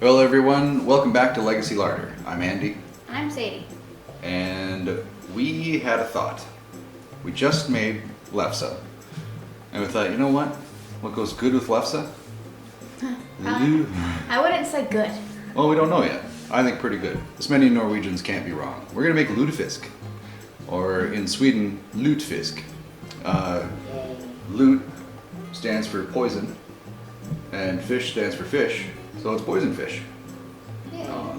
Hello everyone, welcome back to Legacy Larder. I'm Andy, And I'm Sadie. and we had a thought. We just made lefse, and we thought, you know what? What goes good with lefse? I wouldn't say good. Well, we don't know yet. I think pretty good. As many Norwegians can't be wrong. We're gonna make lutefisk, or in Sweden, Lutefisk. Lute stands for poison, and fish stands for fish, so it's poison fish.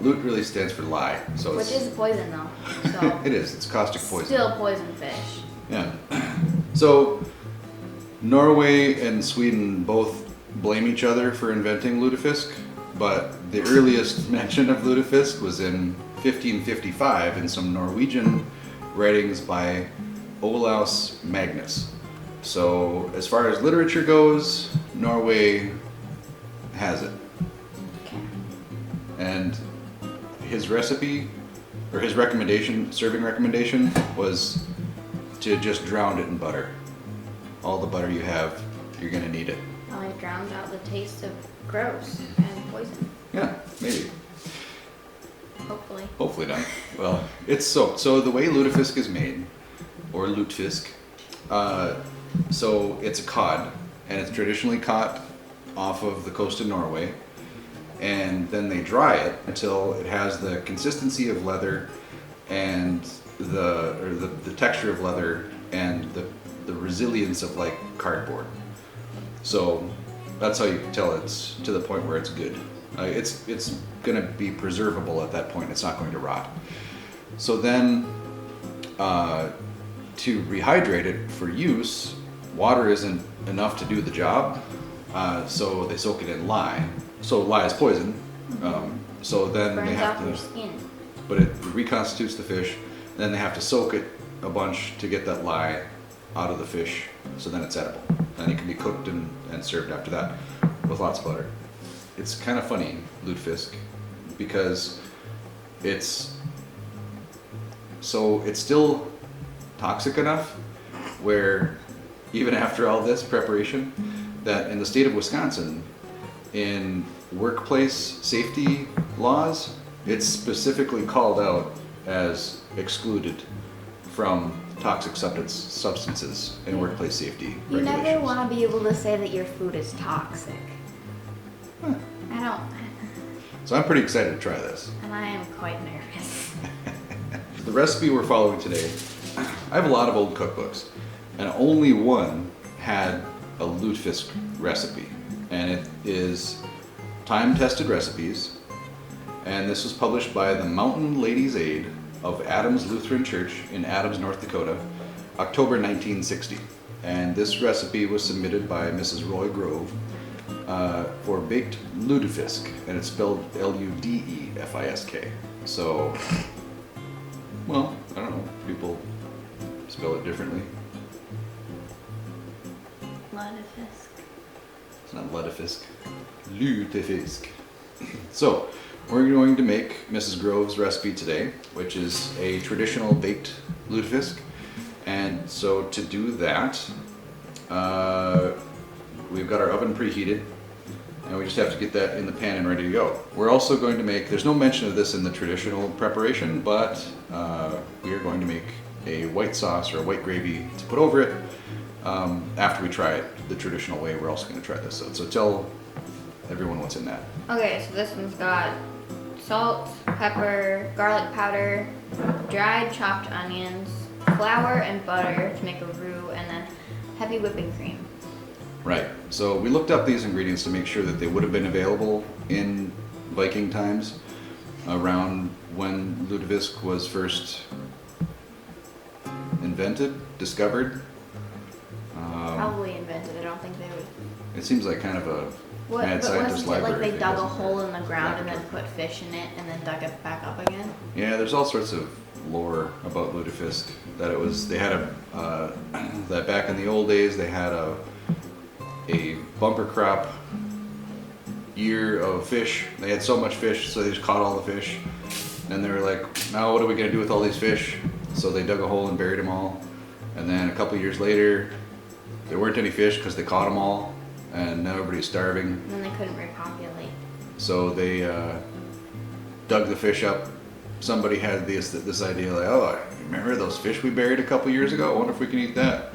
Lute really stands for lie, so Which is poison though. So it is. It's caustic poison. Still poison fish. Yeah. So Norway and Sweden both blame each other for inventing lutefisk, but the earliest mention of lutefisk was in 1555 in some Norwegian writings by Olaus Magnus. So as far as literature goes, Norway has it. Okay. And his recipe, or his recommendation, serving recommendation, was to just drown it in butter. All the butter you have, you're gonna need it. Well, it drowns out the taste of gross and poison. Yeah, maybe. Hopefully. Hopefully not. Well, it's soaked. So the way lutefisk is made, or lutefisk, so it's a cod, and it's traditionally caught off of the coast of Norway, and then they dry it until it has the consistency of leather and the texture of leather and the resilience of like cardboard. So that's how you can tell it's to the point where it's good. It's gonna be preservable at that point. It's not going to rot. So then to rehydrate it for use, water isn't enough to do the job. So they soak it in lye. So lye is poison. So then they Burns have off to, your skin. but it reconstitutes the fish. Then they have to soak it a bunch to get that lye out of the fish. So then it's edible. And it can be cooked and served after that with lots of butter. It's kind of funny, lutefisk, because it's still toxic enough where even after all this preparation, that in the state of Wisconsin, in workplace safety laws, it's specifically called out as excluded from toxic substances in workplace safety You regulations. never want to be able to say that your food is toxic. Huh. I don't. So I'm pretty excited to try this. And I am quite nervous. The recipe we're following today, I have a lot of old cookbooks, and only one had a lutefisk recipe, and it is time-tested recipes, and this was published by the Mountain Ladies' Aid of Adams Lutheran Church in Adams, North Dakota, October 1960. And this recipe was submitted by Mrs. Roy Grove for baked lutefisk, and it's spelled Ludefisk. So, well, I don't know, people spell it differently. Lutefisk. It's not Lutefisk, Lutefisk. So, we're going to make Mrs. Grove's recipe today, which is a traditional baked lutefisk. And so to do that, we've got our oven preheated, and we just have to get that in the pan and ready to go. We're also going to make, there's no mention of this in the traditional preparation, but we are going to make a white sauce or a white gravy to put over it. After we try it the traditional way, we're also going to try this out. So tell everyone what's in that. Okay, so this one's got salt, pepper, garlic powder, dried chopped onions, flour and butter to make a roux, and then heavy whipping cream. Right. So we looked up these ingredients to make sure that they would have been available in Viking times, around when lutefisk was first discovered. Probably invented. I don't think they would. It seems like kind of a mad But scientist wasn't it library like they thing, dug a wasn't it? hole in the ground and then put fish in it and then dug it back up again? Yeah, there's all sorts of lore about lutefisk. That it was, they had that back in the old days they had a bumper crop year of fish. They had so much fish, so they just caught all the fish. And they were like, now what are we gonna do with all these fish? So they dug a hole and buried them all. And then a couple years later, there weren't any fish because they caught them all, and now everybody's starving. And then they couldn't repopulate. So they dug the fish up. Somebody had this idea like, oh, remember those fish we buried a couple years ago? I wonder if we can eat that.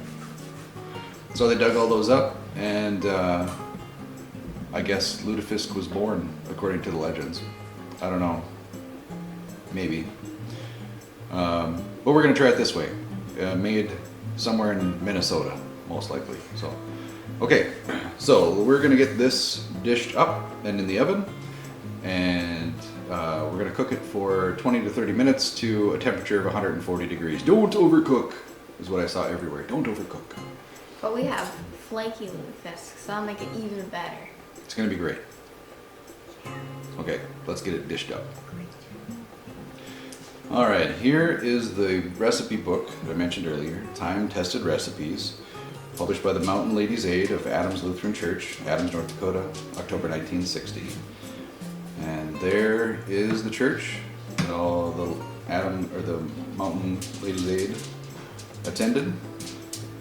So they dug all those up, and I guess Lutefisk was born, according to the legends. I don't know. Maybe. But we're going to try it this way. Made somewhere in Minnesota, most likely. So, okay. So we're going to get this dished up and in the oven. And we're going to cook it for 20 to 30 minutes to a temperature of 140 degrees. Don't overcook, is what I saw everywhere. Don't overcook. But we have flaky lutefisk, so I'll make it even better. It's going to be great. Okay, let's get it dished up. All right, here is the recipe book that I mentioned earlier, Time-Tested Recipes, published by the Mountain Ladies' Aid of Adams Lutheran Church, Adams, North Dakota, October 1960. And there is the church that all the Mountain Ladies' Aid attended,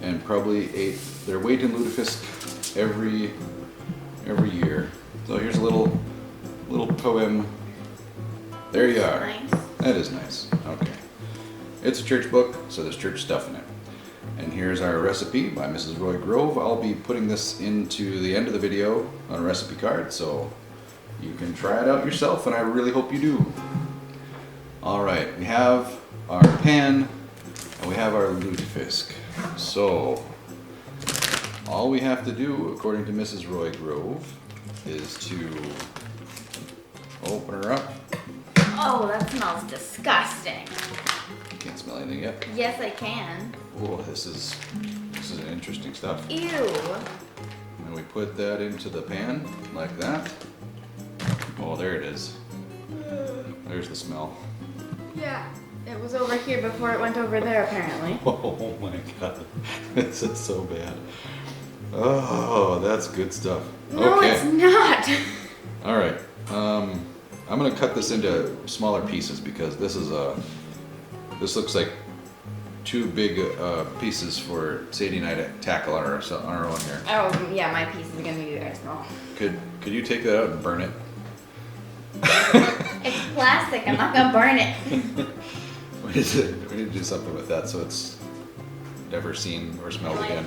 and probably ate their weight in lutefisk every year. So here's a little poem. There you are. Nice. That is nice. Okay. It's a church book, so there's church stuff in it. And here's our recipe by Mrs. Roy Grove. I'll be putting this into the end of the video on a recipe card, so you can try it out yourself, and I really hope you do. All right, we have our pan, and we have our lutefisk. So, all we have to do, according to Mrs. Roy Grove, is to open her up. Oh, that smells disgusting. You can't smell anything yet. Yes, I can. Oh, this is interesting stuff. Ew. And we put that into the pan like that. Oh, there it is. There's the smell. Yeah, it was over here before it went over there, apparently. Oh my god, this is so bad. Oh, that's good stuff. No, Okay. it's not. All right. I'm gonna cut this into smaller pieces because this looks like too big pieces for Sadie and I to tackle on our own here. Oh, yeah, my piece is gonna be very small. Could you take that out and burn it? It's plastic. I'm not gonna burn it. We need to do something with that so it's never seen or smelled again.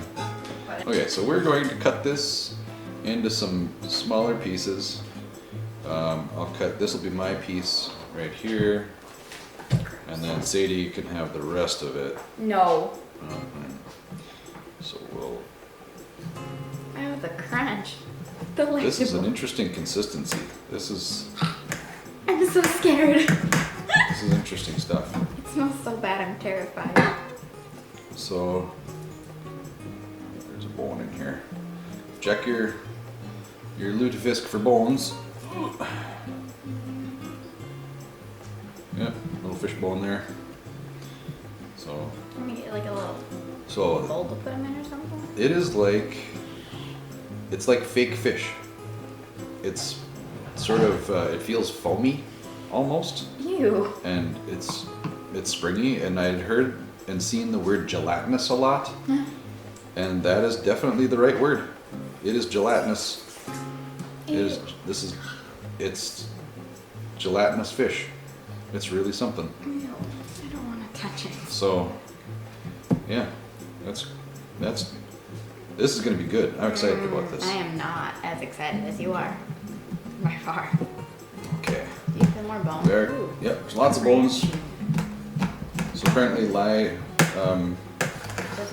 Okay, so we're going to cut this into some smaller pieces. This will be my piece right here, and then Sadie can have the rest of it. No. So we'll. Oh, the crunch. This is an Delectable. interesting consistency. This is I'm so scared. interesting stuff. It smells so bad. I'm terrified. So there's a bone in here. Check your lutefisk for bones. Yep, little fish bone there. So Let me get like a little bowl to put them in or something. it is it's like fake fish. It's sort of it feels foamy almost, Ew. and it's springy. And I'd heard and seen the word gelatinous a lot, and that is definitely the right word. It is gelatinous. It's gelatinous fish. It's really something. Ew. I don't want to touch it. So, yeah, this is gonna be good. I'm excited about this. I am not as excited as you are. By far. Okay. Do you feel more bones? There. Ooh. Yep. There's lots of bones. So apparently, Doesn't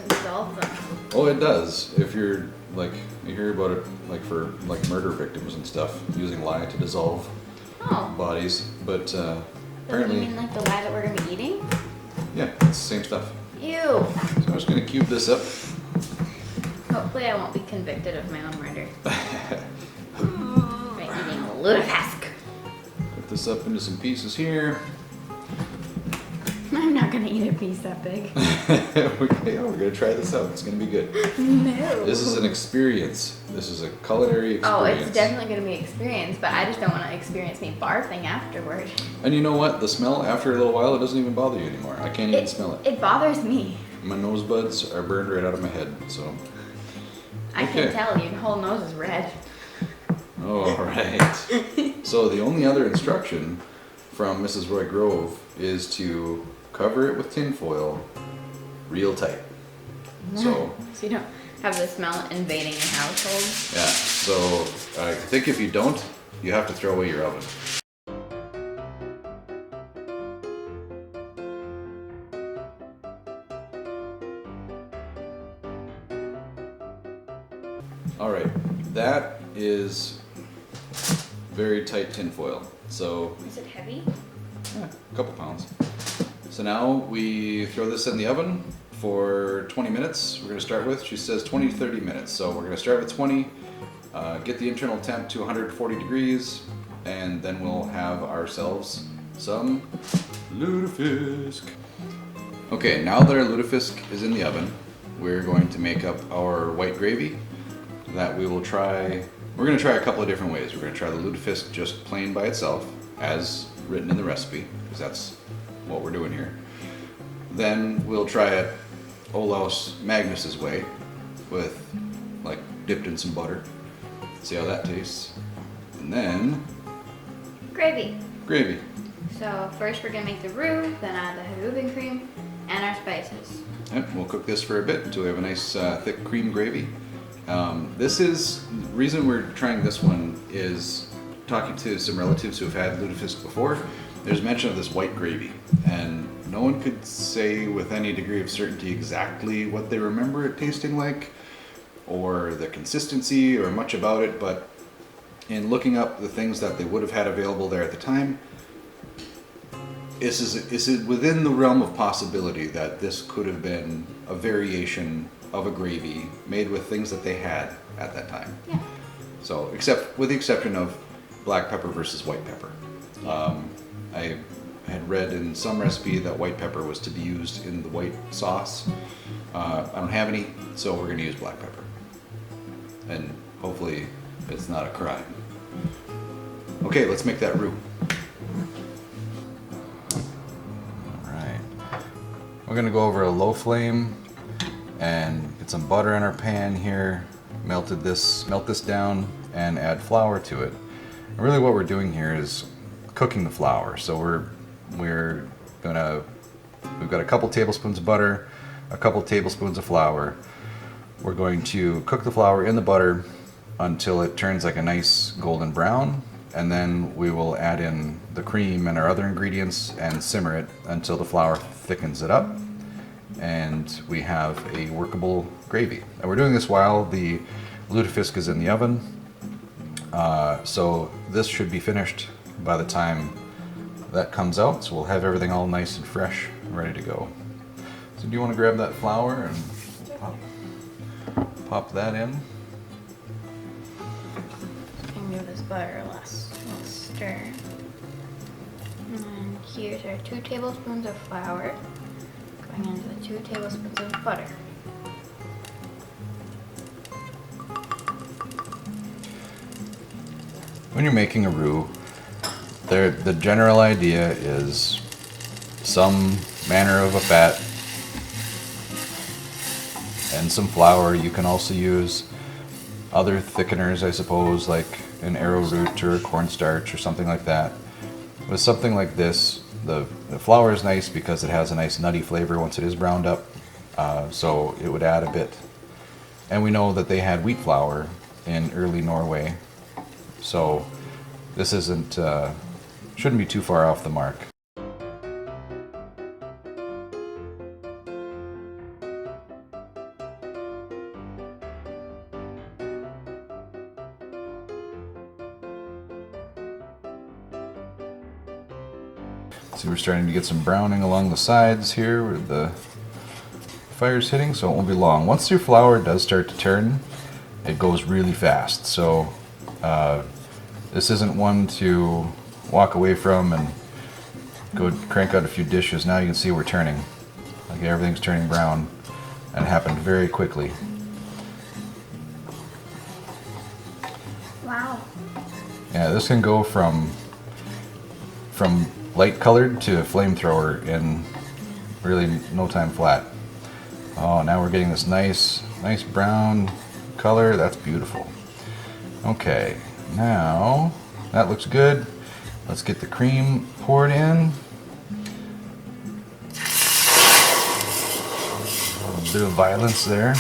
dissolve them. oh, it does. If you're like, you hear about it like for like murder victims and stuff, using lye to dissolve Oh. bodies. But So apparently, you mean like the lye that we're gonna be eating? yeah, it's the same stuff. Ew. So I'm just gonna cube this up. Hopefully I won't be convicted of my own murder. By eating a lutefisk. Put this up into some pieces here. I'm not gonna eat a piece that big. We're gonna try this out. It's gonna be good. No. This is an experience. This is a culinary experience. Oh, it's definitely gonna be an experience, but I just don't want to experience me barfing afterward. And you know what? The smell after a little while, it doesn't even bother you anymore. I can't even smell it. It bothers me. My nose buds are burned right out of my head. So. I Okay. can tell your whole nose is red. All right. So the only other instruction from Mrs. Roy Grove is to cover it with tin foil real tight. So you don't have the smell invading your household. yeah, so I think if you don't, you have to throw away your oven. All right, that is very tight tin foil. So Is it heavy? yeah, a couple pounds. So now we throw this in the oven for 20 minutes. We're going to start with, she says 20 to 30 minutes. So we're going to start with 20, get the internal temp to 140 degrees, and then we'll have ourselves some lutefisk. Okay, now that our lutefisk is in the oven, we're going to make up our white gravy that we will try. We're going to try a couple of different ways. We're going to try the lutefisk just plain by itself, as written in the recipe, because that's what we're doing here. Then we'll try it Olaus Magnus's way, with like dipped in some butter. See how that tastes. And then Gravy. gravy. So first we're gonna make the roux, then add the whipping cream and our spices. Yep, we'll cook this for a bit until we have a nice thick cream gravy. This is, the reason we're trying this one is talking to some relatives who have had lutefisk before. There's mention of this white gravy, and no one could say with any degree of certainty exactly what they remember it tasting like, or the consistency, or much about it, but in looking up the things that they would have had available there at the time, this is within the realm of possibility that this could have been a variation of a gravy made with things that they had at that time. Yeah. So, except with the exception of black pepper versus white pepper. I had read in some recipe that white pepper was to be used in the white sauce. I don't have any, so we're going to use black pepper. And hopefully it's not a crime. Okay, let's make that roux. Alright. We're going to go over a low flame and get some butter in our pan here. Melt this down and add flour to it. And really what we're doing here is cooking the flour. So we've got a couple tablespoons of butter, a couple tablespoons of flour. We're going to cook the flour in the butter until it turns like a nice golden brown, and then we will add in the cream and our other ingredients and simmer it until the flour thickens it up, and we have a workable gravy. And we're doing this while the lutefisk is in the oven, so this should be finished by the time that comes out, so we'll have everything all nice and fresh and ready to go. So do you want to grab that flour and pop that in? And give this butter a little stir. And then here's our 2 tablespoons of flour going into the 2 tablespoons of butter. When you're making a roux, the general idea is some manner of a fat and some flour. You can also use other thickeners, I suppose, like an arrowroot or cornstarch or something like that. With something like this, the flour is nice because it has a nice nutty flavor once it is browned up, so it would add a bit. And we know that they had wheat flour in early Norway, so this shouldn't be too far off the mark. See, we're starting to get some browning along the sides here where the fire's hitting, so it won't be long. Once your flour does start to turn, it goes really fast. So this isn't one to walk away from and go crank out a few dishes. Now you can see we're turning. Like everything's turning brown, and it happened very quickly. Wow. Yeah, this can go from light colored to flamethrower in really no time flat. Oh, now we're getting this nice brown color. That's beautiful. Okay, Now, that looks good. Let's get the cream poured in. A bit of violence there.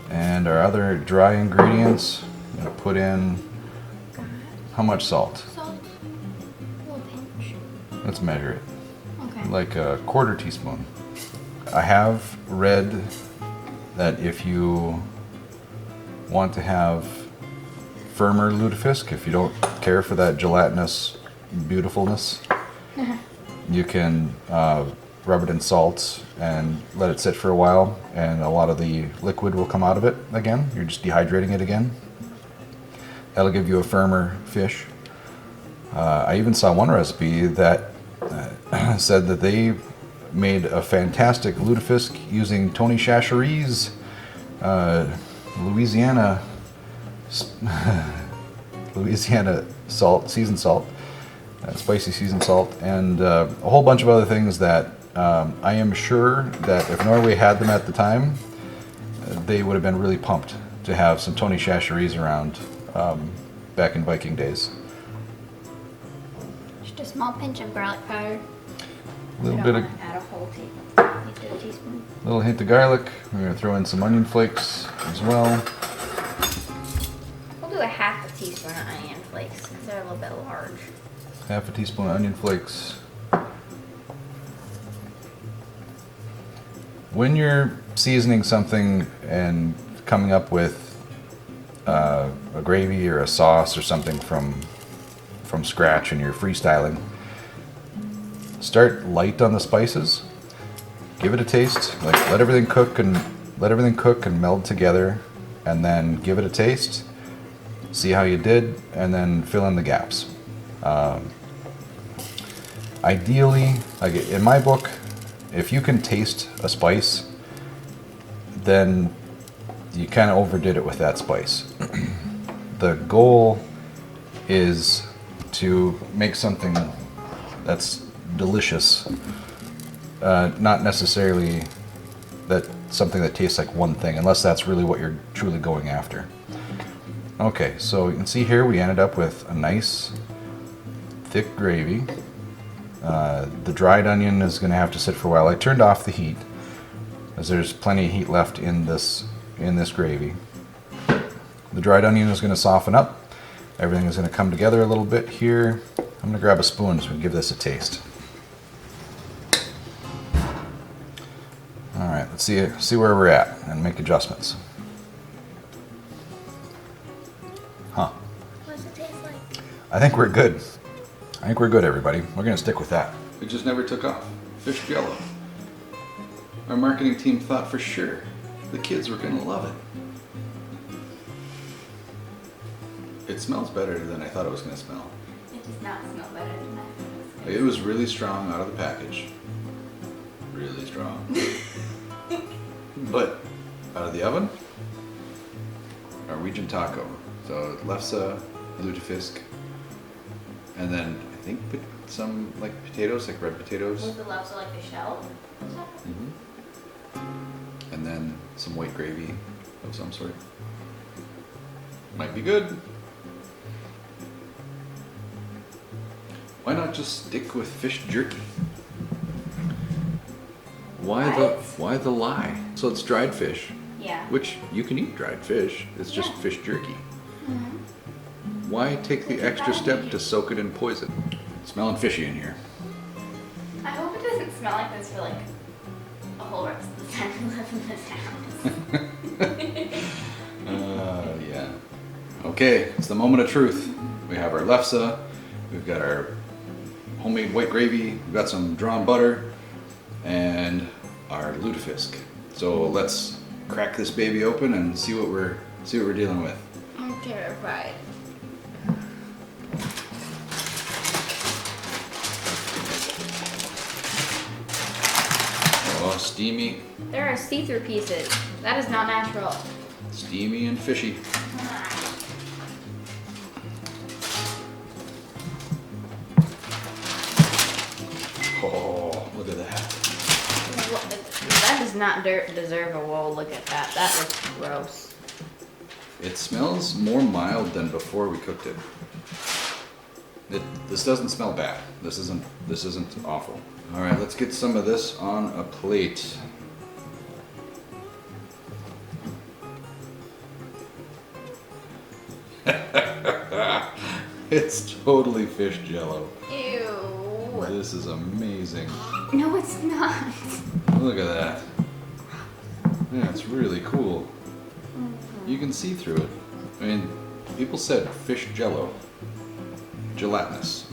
And our other dry ingredients, I'm going to put in, how much salt? Salt. A little pinch. Let's measure it. Okay. Like a quarter teaspoon. I have read that if you want to have firmer lutefisk, if you don't care for that gelatinous beautifulness, you can rub it in salt and let it sit for a while, and a lot of the liquid will come out of it again. You're just dehydrating it again. That'll give you a firmer fish. I even saw one recipe that said that they made a fantastic lutefisk using Tony Chachere's Louisiana salt, seasoned salt, spicy seasoned salt, and a whole bunch of other things that I am sure that if Norway had them at the time, they would have been really pumped to have some Tony Chachere's around back in Viking days. Just a small pinch of garlic powder. A little bit of, add a whole teaspoon. little hint of garlic. We're gonna throw in some onion flakes as well. We'll do a half a teaspoon of onion flakes because they're a little bit large. Half a teaspoon of onion flakes. When you're seasoning something and coming up with a gravy or a sauce or something from scratch and you're freestyling, start light on the spices. Give it a taste. Like let everything cook and meld together, and then give it a taste. See how you did, and then fill in the gaps. Ideally, like in my book, if you can taste a spice, then you kind of overdid it with that spice. The goal is to make something that's delicious, not necessarily that something that tastes like one thing, unless that's really what you're truly going after. Okay, so you can see here we ended up with a nice thick gravy. The dried onion is going to have to sit for a while. I turned off the heat as there's plenty of heat left in this gravy. The dried onion is going to soften up. Everything is going to come together a little bit here. I'm going to grab a spoon so we can give this a taste. All right, let's see where we're at and make adjustments. Huh. What does it taste like? I think we're good. I think we're good, everybody. We're going to stick with that. It just never took off. Fish jello. Our marketing team thought for sure the kids were going to love it. It smells better than I thought it was going to smell. It does not smell better than that. It was really strong out of the package. Really strong. But out of the oven, Norwegian taco. So lefse, lutefisk, and then I think some like potatoes, like red potatoes. Was the lobster like the shell? And then some white gravy of some sort. Might be good. Why not just stick with fish jerky? Why the lie? So it's dried fish, Yeah. which you can eat dried fish. It's just Yeah. fish jerky. Why take the extra step to soak it in poison? Smelling fishy in here. I hope it doesn't smell like this for like a whole rest of the time we live in this house. Yeah. Okay, it's the moment of truth. We have our lefse, we've got our homemade white gravy, we've got some drawn butter, and our lutefisk. So let's crack this baby open and see what we're dealing with. I'm terrified. Oh, steamy, There are see-through pieces. That is not natural. steamy and fishy. Oh, look at that. That does not deserve a whoa, look at that. That looks gross. It smells more mild than before we cooked it. This doesn't smell bad. This isn't awful. All right, let's get some of this on a plate. It's totally fish jello. Ew. This is amazing. No, it's not. Look at that. Yeah, it's really cool. You can see through it. I mean, people said fish jello, gelatinous.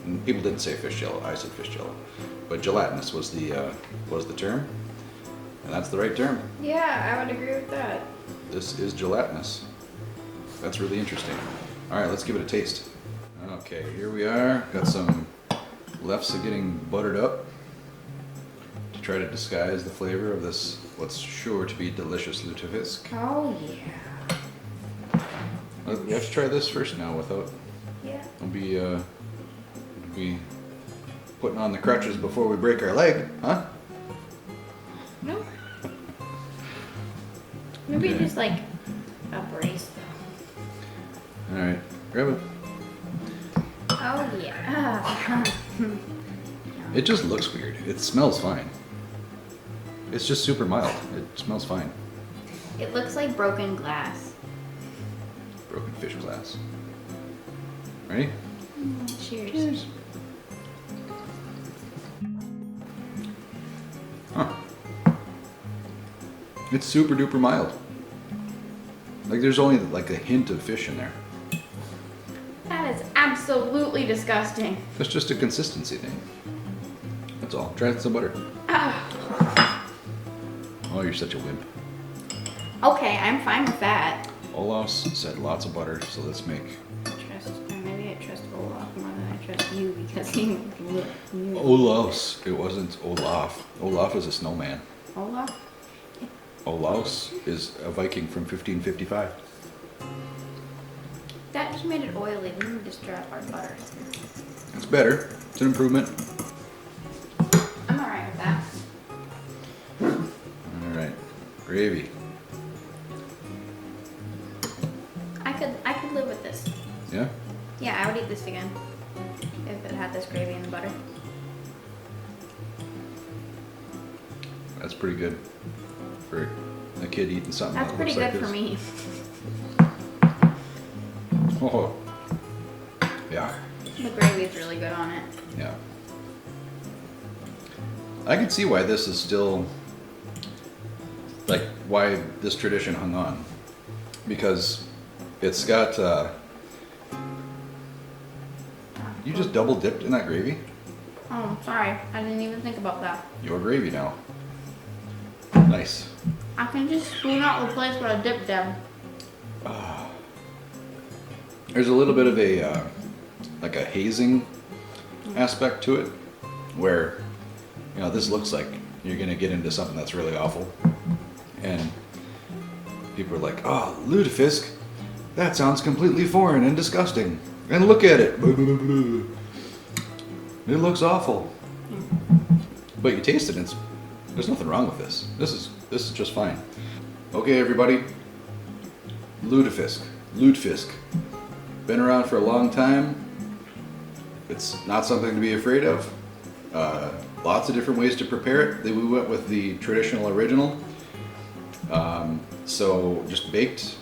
And people didn't say fish jello. I said fish jello, but gelatinous was the term, and that's the right term. Yeah, I would agree with that. This is gelatinous. That's really interesting. All right, let's give it a taste. Okay, here we are. Got some lefse getting buttered up to try to disguise the flavor of this, what's sure to be delicious lutefisk. Oh yeah. We have to try this first now without. Yeah. We'll be putting on the crutches before we break our leg, huh? No. Maybe Okay. just like a brace though. All right, grab it. Oh yeah. It just looks weird. It smells fine. It's just super mild. It smells fine. It looks like broken glass. Broken fish glass. Ready? Cheers. Huh. It's super duper mild. Like there's only like a hint of fish in there. That is absolutely disgusting. It's just a consistency thing. That's all. Try some butter. Ah. Oh, you're such a wimp. Okay, I'm fine with that. Olaus said lots of butter, so let's make. Maybe I trust Olaf more than I trust you because he knew. Olaus. It wasn't Olaf. Olaf is a snowman. Olaf? Olaus is a Viking from 1555. That just made it oily. We need to just drop our butter. It's better. It's an improvement. I'm alright with that. All right, gravy. I could live with this. Yeah. Yeah, I would eat this again if it had this gravy and the butter. That's pretty good for a kid eating something. That's that pretty looks good like for me. this. Oh. Yeah. The gravy is really good on it. Yeah. I can see why this is still, like, why this tradition hung on. Because it's got, you just double dipped in that gravy? Oh, sorry. I didn't even think about that. Your gravy now. Nice. I can just spoon out the place where I dipped them. There's a little bit of a, like a hazing aspect to it, where, you know, this looks like you're gonna get into something that's really awful. And people are like, oh, lutefisk, that sounds completely foreign and disgusting. And look at it. It looks awful. But you taste it and there's nothing wrong with this. This is just fine. Okay, everybody. Lutefisk. Been around for a long time. It's not something to be afraid of. Lots of different ways to prepare it. We went with the traditional original. So just baked,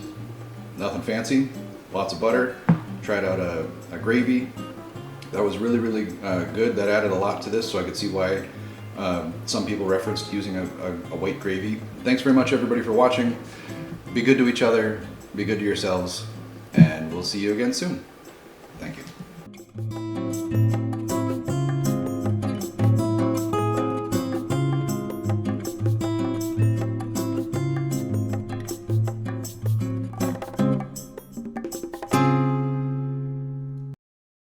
nothing fancy, lots of butter. Tried out a gravy. That was really, really good. That added a lot to this, so I could see why some people referenced using a white gravy. Thanks very much, everybody, for watching. Be good to each other, be good to yourselves, and we'll see you again soon.